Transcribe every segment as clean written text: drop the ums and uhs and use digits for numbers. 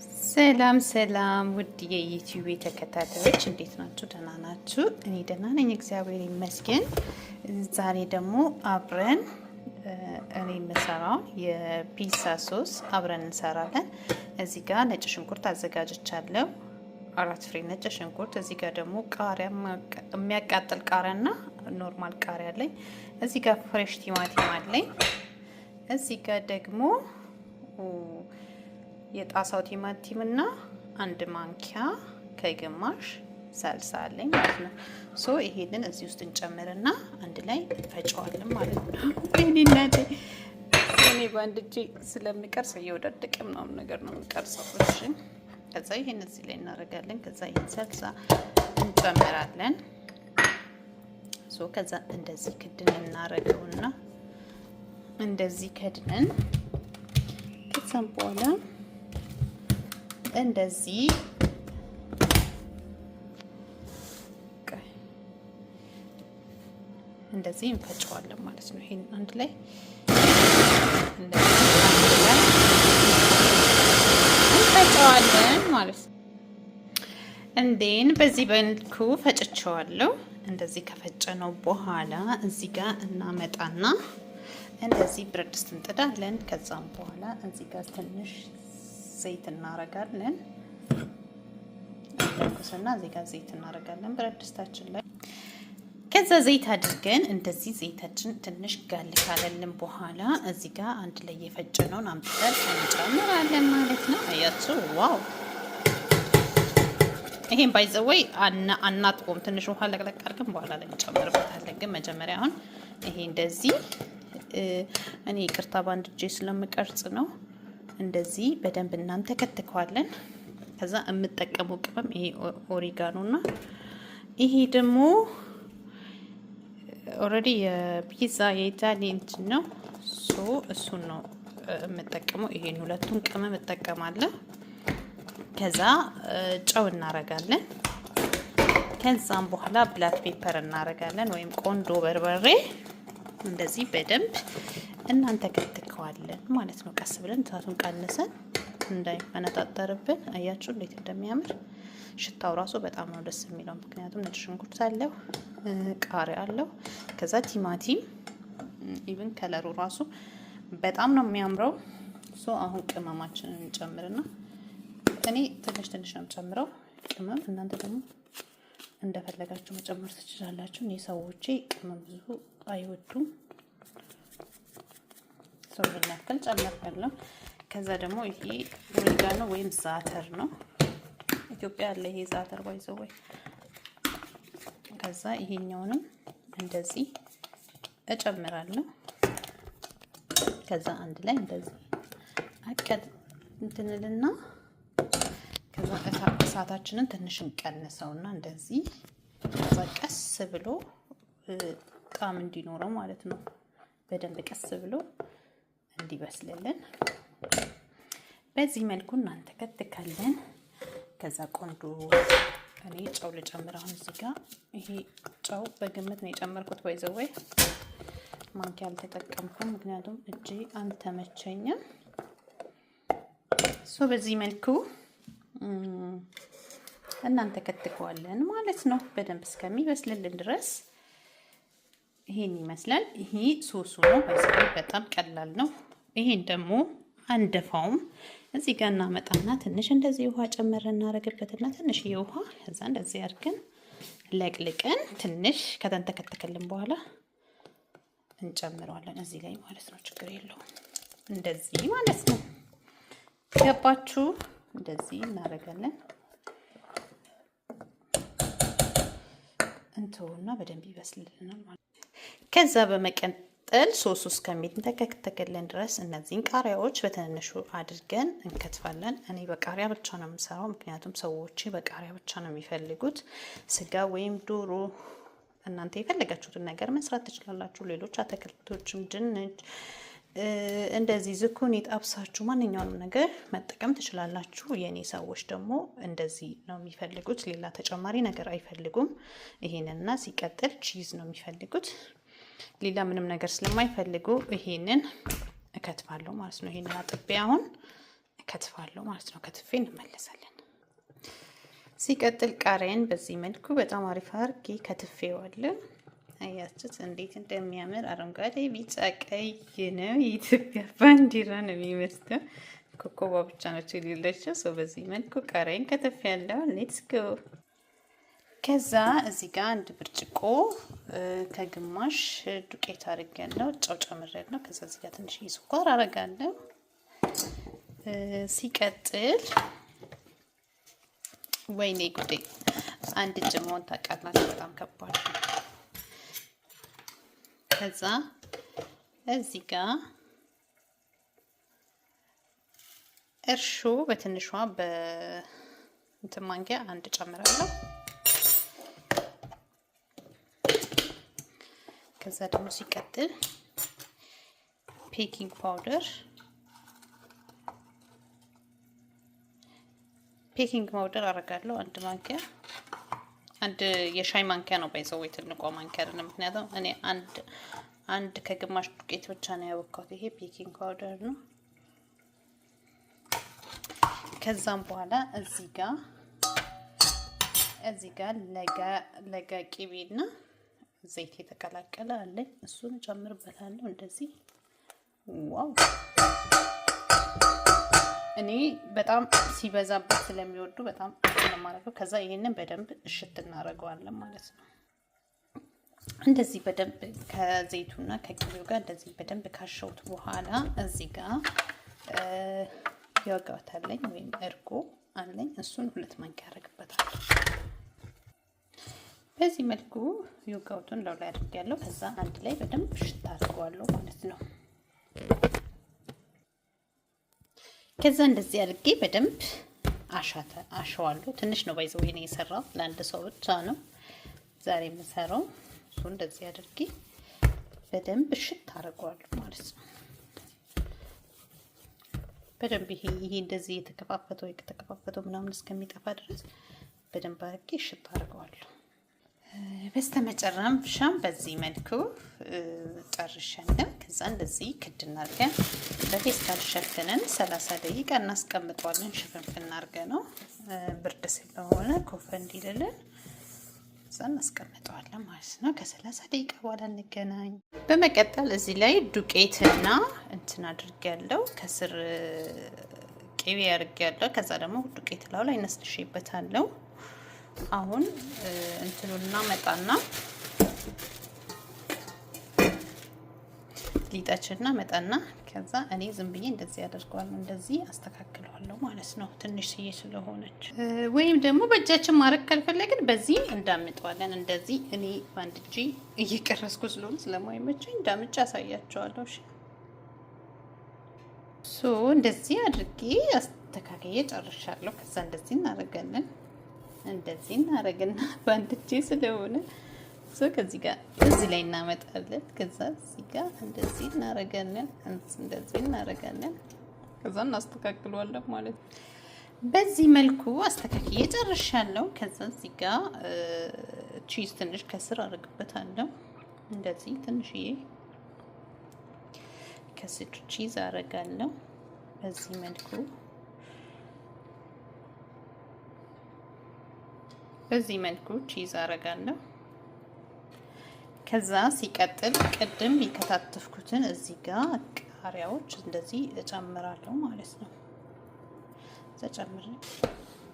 ሰላም ሰላም ውድ የዩቲዩብ ተከታታዮች እንዴት ናችሁ? ደህና ናችሁ? እኔ ደህና ነኝ፣ እግዚአብሔር ይመስገን። ዛሬ ደግሞ አብረን እኔ የምሰራው የፒዛ ሶስ አብረን እንሰራለን። እዚህ ጋር ነጭ ሽንኩርት አዘጋጅቻለሁ፣ 4 ፍሬ ነጭ ሽንኩርት። እዚህ ጋር ደግሞ ቃሪያ፣ የሚያቃጥል ቃሪያና ኖርማል ቃሪያ አለኝ። እዚህ ጋር ፍሬሽ ቲማቲም አለኝ። እዚህ ጋር ደግሞ የጣሳው ቲማቲም እና 1 ማንኪያ ከግማሽ ሳልሳ አለኝ ማለት ነው። ሶ ይሄንን እዚህ ውስጥ እንጨምርና አንድ ላይ እንፈጨዋለን ማለት ነው። እኔናቴ እኔ ባንድ እጄ ስለምቀርጽ እየወደደቀ ምናምን ነገር ነው የምቀርጸው። እሺ፣ ከዛ ይሄን እዚህ ላይ እናደርጋለን። ከዛ ይሄን ሳልሳ እንጨምራለን። ሶ ከዛ እንደዚህ ክድን እናደርገውና እንደዚህ ከድነን ከዛም በኋላ እንደዚህ እንፈጨዋለን ማለት ነው። ይሄን አንድ ላይ እንፈጨዋለን ማለት ነው። እንዴን በዚህ መልኩ ፈጭቸዋለሁ። እንደዚህ ከፈጨነው በኋላ እዚህ ጋር እናመጣና እንደዚህ ብረት ድስት እንጥዳለን። ከዛም በኋላ እዚህ ጋር ትንሽ ዘይት እናረጋለን። ለኩስና እዚህ ጋር ዘይት እናረጋለን ብረት ድስታችን ላይ። ከዛ ዘይት አድርገን እንደዚህ ዘይታችን ትንሽ ጋል ካለልን በኋላ እዚህ ጋር አንድ ላይ የፈጨነውን አምጥተን እንጨምራለን ማለት ነው። አያችሁ? ዋው! ይሄን ባይዘወይ አናጥቆም። ትንሽ ውሃ ለቅለቅ አድርገን በኋላ ላይ እንጨምርበታለን። ግን መጀመሪያ አሁን ይሄ እንደዚህ እኔ ይቅርታ ባንድ እጄ ስለምቀርጽ ነው። እንደዚህ በደንብ እናንተ ከተከዋለን። ከዛ የምጠቀመው ቅመም ይሄ ኦሪጋኖና ይሄ ደግሞ ኦሬዲ የፒዛ የኢታሊያን ነው። ሶ እሱን ነው የምጠቀመው። ይሄን ሁለቱን ቅመም እጠቀማለሁ። ከዛ ጨው እናረጋለን። ከዛም በኋላ ብላክ ፔፐር እናረጋለን ወይም ቆንዶ በርበሬ። እንደዚህ በደንብ እናንተ ከተከዋለን ማለት ነው። ቀስ ብለን እሳቱን ቀንሰን እንዳይፈነጣጠርብን። አያችሁ እንዴት እንደሚያምር ሽታው ራሱ በጣም ነው ደስ የሚለው። ምክንያቱም ነጭ ሽንኩርት አለው፣ ቃሪያ አለው፣ ከዛ ቲማቲም ኢቭን ከለሩ ራሱ በጣም ነው የሚያምረው። ሶ አሁን ቅመማችንን እንጨምርና እኔ ትንሽ ትንሽ ነው የምጨምረው ቅመም። እናንተ ደግሞ እንደፈለጋችሁ መጨመር ትችላላችሁ። እኔ ሰዎቼ ቅመም ብዙ አይወዱም። ሶብር ያክል ጨምራለሁ። ከዛ ደግሞ ይሄ ኦሪጋኖ ወይም ዛተር ነው። ኢትዮጵያ ያለ ይሄ ዛተር ባይዘው ወይ። ከዛ ይሄኛውንም እንደዚህ እጨምራለሁ። ከዛ አንድ ላይ እንደዚህ አቀድ እንትንልና ከዛ እሳታችንን ትንሽ እንቀንሰውና እንደዚህ ከዛ ቀስ ብሎ ጣዕም እንዲኖረው ማለት ነው። በደንብ ቀስ ብሎ እንዲበስልልን በዚህ መልኩ እናንተ ከተካለን። ከዛ ቆንጆ እኔ ጨው ልጨምር። አሁን እዚህ ጋር ይሄ ጨው በግምት ነው የጨመርኩት። ባይዘው ወይ ማንኪያ አልተጠቀምኩም፣ ምክንያቱም እጄ አልተመቸኝም። ሶ በዚህ መልኩ እናንተ ከተከዋለን ማለት ነው በደንብ እስከሚበስልልን ድረስ። ይሄን ይመስላል። ይሄ ሶሱ ነው። ባይዘው በጣም ቀላል ነው። ይሄን ደግሞ አንደፋውም። እዚህ ጋር እናመጣና ትንሽ እንደዚህ ውሃ ጨመር እናደርግበትና ትንሽ ውሃ ከዛ እንደዚህ አድርገን ለቅልቀን ትንሽ ከተንተከተከልን በኋላ እንጨምረዋለን እዚህ ላይ ማለት ነው። ችግር የለውም። እንደዚህ ማለት ነው። ገባችሁ? እንደዚህ እናደርጋለን። እንተውና በደንብ ይበስልልናል ማለት ነው። ከዛ በመቀጠል ሶሱ እስከሚንተከተክልን ድረስ እነዚህን ቃሪያዎች በትንንሹ አድርገን እንከትፋለን። እኔ በቃሪያ ብቻ ነው የምሰራው፣ ምክንያቱም ሰዎች በቃሪያ ብቻ ነው የሚፈልጉት። ስጋ ወይም ዶሮ እናንተ የፈለጋችሁትን ነገር መስራት ትችላላችሁ። ሌሎች አትክልቶችም፣ ድንች፣ እንደዚህ ዝኩኒ ጣብሳችሁ ማንኛውንም ነገር መጠቀም ትችላላችሁ። የኔ ሰዎች ደግሞ እንደዚህ ነው የሚፈልጉት፣ ሌላ ተጨማሪ ነገር አይፈልጉም። ይሄንና ሲቀጥል ቺዝ ነው የሚፈልጉት። ሌላ ምንም ነገር ስለማይፈልጉ ይሄንን እከትፋለሁ ማለት ነው። ይሄንን አጥቤ አሁን ከትፋለሁ ማለት ነው። ከትፌ እንመለሳለን። ሲቀጥል ቃሪያን በዚህ መልኩ በጣም አሪፍ አድርጌ ከትፌዋለሁ። አያችሁት እንዴት እንደሚያምር አረንጓዴ፣ ቢጫ፣ ቀይ ነው። የኢትዮጵያ ባንዲራ ነው የሚመስለው። ኮከቧ ብቻ ነች የሌለችው። ሰው በዚህ መልኩ ቃሪያን ከትፌያለሁ። ሌትስ ጎ። ከዛ እዚህ ጋር አንድ ብርጭቆ ከግማሽ ዱቄት አድርጌያለሁ። ጨው ጨምሬያለሁ። ከዛ እዚህ ጋር ትንሽ ስኳር አደርጋለሁ። ሲቀጥል ወይኔ ጉዴ አንድ እጅ መሆን ታውቃላችሁ፣ በጣም ከባድ ነው። ከዛ እዚህ ጋር እርሾ በትንሿ በእንትን ማንኪያ አንድ ጨምራለሁ። ከዛ ደግሞ ሲቀጥል ቤኪንግ ፓውደር አደርጋለሁ። አንድ ማንኪያ፣ አንድ የሻይ ማንኪያ ነው ባይዘው፣ ትልቋ ማንኪያ አይደለም። ምክንያቱም እኔ አንድ ከግማሽ ዱቄት ብቻ ነው ያወካሁት። ይሄ ቤኪንግ ፓውደር ነው። ከዛም በኋላ እዚህ ጋር ለጋ ቂቤና ዘይት የተቀላቀለ አለኝ። እሱን ጨምርበታለሁ እንደዚህ። ዋው! እኔ በጣም ሲበዛበት ስለሚወዱ በጣም ስለማረገው። ከዛ ይሄንን በደንብ እሽት እናደርገዋለን ማለት ነው። እንደዚህ በደንብ ከዘይቱና ከቅቤው ጋር እንደዚህ በደንብ ካሸውት በኋላ እዚህ ጋር ዮጋርት አለኝ ወይም እርጎ አለኝ። እሱን 2 ማንኪያ አደርግበታለሁ። በዚህ መልኩ ዮጋርቱን ላይ አድርጌያለሁ። ከዛ አንድ ላይ በደንብ እሽት አድርገዋለሁ ማለት ነው። ከዛ እንደዚህ አድርጌ በደንብ አሸዋለሁ። ትንሽ ነው ባይዘው ይሄን የሰራው ለአንድ ሰው ብቻ ነው ዛሬ የምሰራው። እሱ እንደዚህ አድርጌ በደንብ እሽት አደርገዋለሁ ማለት ነው። በደንብ ይሄ እንደዚህ የተከፋፈተው ምናምን እስከሚጠፋ ድረስ በደንብ አድርጌ እሽት አደርገዋለሁ። በስተመጨረሻም በዚህ መልኩ ጨርሻለሁ። ከዛ እንደዚህ ክድና አድርገን በፌስታል ሸፍነን 30 ደቂቃ እናስቀምጠዋለን። ሽፍንፍን አድርገን ነው ብርድ ስለሆነ ኮፍ እንዲልልን እዛ እናስቀምጠዋለን ማለት ነው። ከ30 ደቂቃ በኋላ እንገናኝ። በመቀጠል እዚህ ላይ ዱቄትና እንትን አድርጌያለሁ። ከስር ቅቤ አድርጌያለሁ። ከዛ ደግሞ ዱቄት ላይ ነስንሼበታለሁ። አሁን እንትኑና መጣና ሊጣችንና መጣና ከዛ እኔ ዝም ብዬ እንደዚህ አደርገዋለሁ። እንደዚህ አስተካክለዋለሁ ማለት ነው። ትንሽ ስዬ ስለሆነች ወይም ደግሞ በእጃችን ማድረግ ካልፈለግን በዚህ እንዳምጠዋለን። እንደዚህ እኔ በአንድ እጄ እየቀረስኩ ስለሆነ ስለማይመቸኝ እንዳምጬ አሳያቸዋለሁ። እሺ እንደዚህ አድርጌ አስተካክዬ ጨርሻለሁ። ከዛ እንደዚህ እናደርጋለን። እንደዚህ እናደርግና በአንድ እጄ ስለሆነ ከዚህ ጋር እዚህ ላይ እናመጣለን። ከዛ እዚህ ጋር እንደዚህ እናደርጋለን። ከዛ እናስተካክለዋለን ማለት ነው። በዚህ መልኩ አስተካክዬ ጨርሻለሁ። ከዛ እዚህ ጋር ቺዝ ትንሽ ከስር አደርግበታለሁ። እንደዚህ ትንሽዬ ከስር ቺዝ አደርጋለሁ። በዚህ መልኩ ቺዝ አደርጋለሁ። ከዛ ሲቀጥል ቅድም የከታተፍኩትን እዚህ ጋር ቃሪያዎች እንደዚህ እጨምራለሁ ማለት ነው።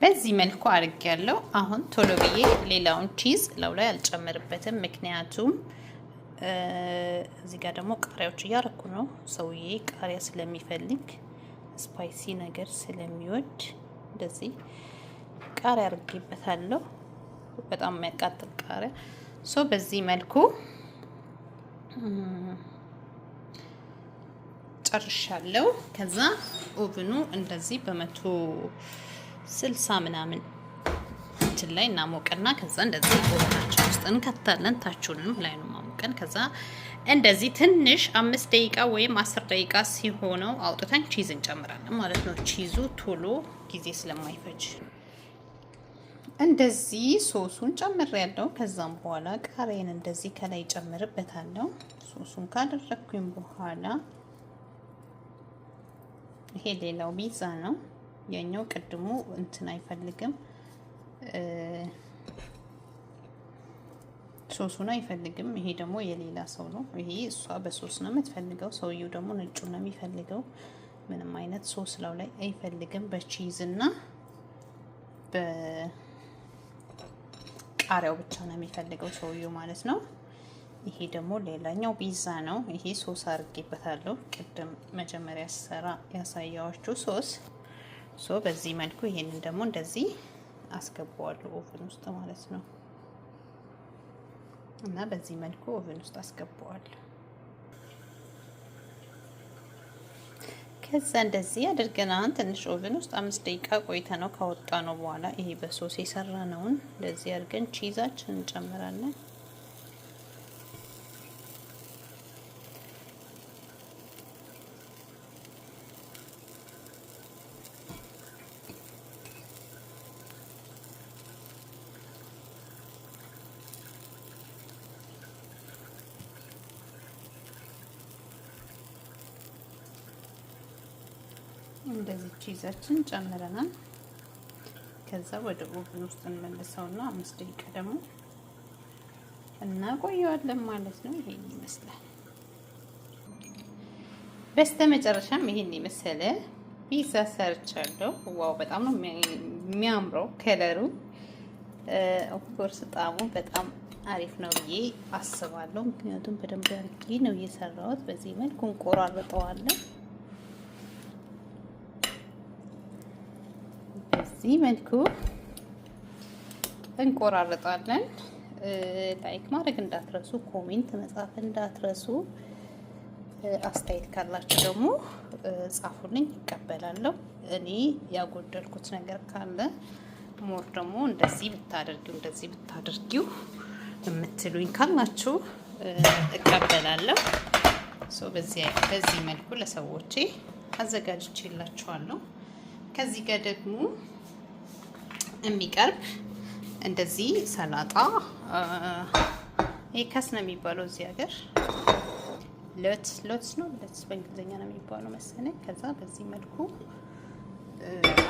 በዚህ መልኩ አድርጌያለሁ። አሁን ቶሎ ብዬ ሌላውን ቺዝ ላይ አልጨምርበትም፣ ምክንያቱም እዚህ ጋር ደግሞ ቃሪያዎች እያረኩ ነው። ሰውዬ ቃሪያ ስለሚፈልግ ስፓይሲ ነገር ስለሚወድ እንደዚህ ቃሪያ አድርጌበታለሁ። በጣም የሚያቃጥል ቃሪያ በዚህ መልኩ ጨርሻለሁ። ከዛ ኦቭኑ እንደዚህ በ160 ምናምን እንትን ላይ እናሞቀና ከዛ እንደዚህ ኦቭናችን ውስጥ እንከታለን። ታችሁንም ላይ ነው ማሞቀን። ከዛ እንደዚህ ትንሽ 5 ደቂቃ ወይም 10 ደቂቃ ሲሆነው አውጥተን ቺዝ እንጨምራለን ማለት ነው። ቺዙ ቶሎ ጊዜ ስለማይፈጅ እንደዚህ ሶሱን ጨምሬያለሁ። ከዛም በኋላ ቃሪያን እንደዚህ ከላይ ጨምርበታለሁ። ሶሱን ካደረኩኝ በኋላ ይሄ ሌላው ፒዛ ነው። የኛው ቅድሙ እንትን አይፈልግም፣ ሶሱን አይፈልግም። ይሄ ደግሞ የሌላ ሰው ነው። ይሄ እሷ በሶስ ነው የምትፈልገው፣ ሰውየው ደግሞ ነጩን ነው የሚፈልገው። ምንም አይነት ሶስ ላው ላይ አይፈልግም። በቺዝ እና በቃሪያው ብቻ ነው የሚፈልገው ሰውየው ማለት ነው። ይሄ ደግሞ ሌላኛው ፒዛ ነው። ይሄ ሶስ አድርጌበታለሁ ቅድም መጀመሪያ ሰራ ያሳያችሁ ሶስ። በዚህ መልኩ ይሄንን ደግሞ እንደዚህ አስገባዋለሁ ኦቨን ውስጥ ማለት ነው። እና በዚህ መልኩ ኦቨን ውስጥ አስገባዋለሁ። ከዛ እንደዚህ አድርገናል። ትንሽ ኦቨን ውስጥ 5 ደቂቃ ቆይተ ነው ካወጣ ነው በኋላ ይሄ በሶስ የሰራ ነውን እንደዚህ አድርገን ቺዛችን እንጨምራለን። እንደዚህ ቺዛችን ጨምረናል። ከዛ ወደ ኦቨን ውስጥ እንመልሰውና 5 ደቂቃ ደግሞ እናቆየዋለን ማለት ነው። ይሄን ይመስላል። በስተመጨረሻም ይሄን የመሰለ ፒዛ ሰርቻለሁ። ዋው በጣም ነው የሚያምረው ከለሩ። ኦፍኮርስ ጣዕሙ በጣም አሪፍ ነው ብዬ አስባለሁ። ምክንያቱም በደንብ አድርጌ ነው እየሰራሁት። በዚህ መልኩ እንቆራርጠዋለን። በዚህ መልኩ እንቆራርጣለን። ላይክ ማድረግ እንዳትረሱ፣ ኮሜንት መጻፍ እንዳትረሱ። አስተያየት ካላችሁ ደግሞ ጻፉልኝ፣ ይቀበላለሁ። እኔ ያጎደልኩት ነገር ካለ ሞር ደግሞ እንደዚህ ብታደርጊው የምትሉኝ ካላችሁ እቀበላለሁ። በዚህ መልኩ ለሰዎቼ አዘጋጅቼላችኋለሁ። ከዚህ ጋር ደግሞ የሚቀርብ እንደዚህ ሰላጣ ከስ ነው የሚባለው እዚህ ሀገር ሎትስ ነው በእንግሊዝኛ ነው የሚባለው መሰለኝ። ከዛ በዚህ መልኩ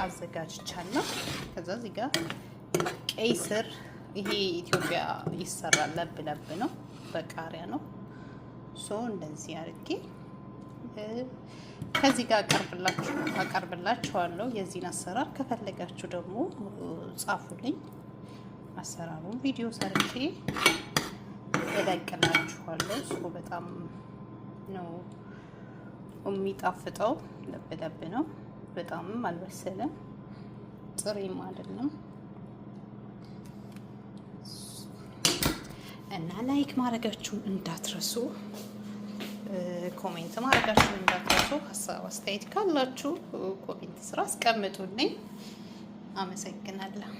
አዘጋጅቻለሁ። ከዛ እዚህ ጋር ቀይ ስር፣ ይሄ ኢትዮጵያ ይሰራል፣ ለብ ነው፣ በቃሪያ ነው። እንደዚህ አድርጌ ከዚህ ጋር አቀርብላችኋለሁ። የዚህን አሰራር ከፈለጋችሁ ደግሞ ጻፉልኝ። አሰራሩን ቪዲዮ ሰርቼ እለቅላችኋለሁ። በጣም ነው የሚጣፍጠው። ለብ ነው፣ በጣምም አልበሰለም፣ ጥሬም አይደለም። እና ላይክ ማድረጋችሁን እንዳትረሱ፣ ኮሜንት ማድረጋችሁን እንዳትረሱ። ሀሳብ አስተያየት ካላችሁ ኮሜንት ስራ አስቀምጡልኝ። አመሰግናለሁ።